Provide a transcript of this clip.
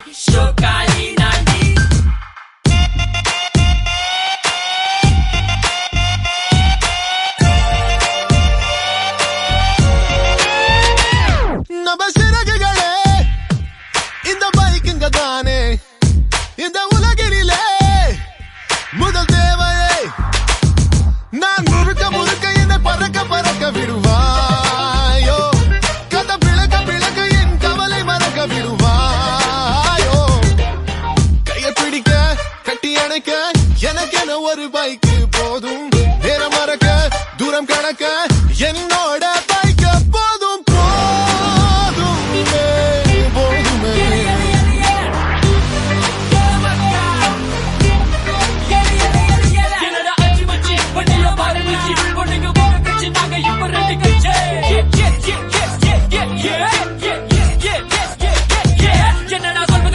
ஷோக்காலி நாண்டி நம்ம சிறகுகளே இந்த பைக்குங்க தானே இந்த உலகிலே முதல் தேவையே நான் முழுக்க முழுக்க என்னை பறக்க பறக்க விடுவாயோ கதை பிளக்க பிளக்க என் கவலை மறக்க விடுவாயோ கையை பிடிக்க கட்டி அணைக்க எனக்கென ஒரு பைக்கு போதும் நேரம் மறக்க தூரம் கடக்க என்னோட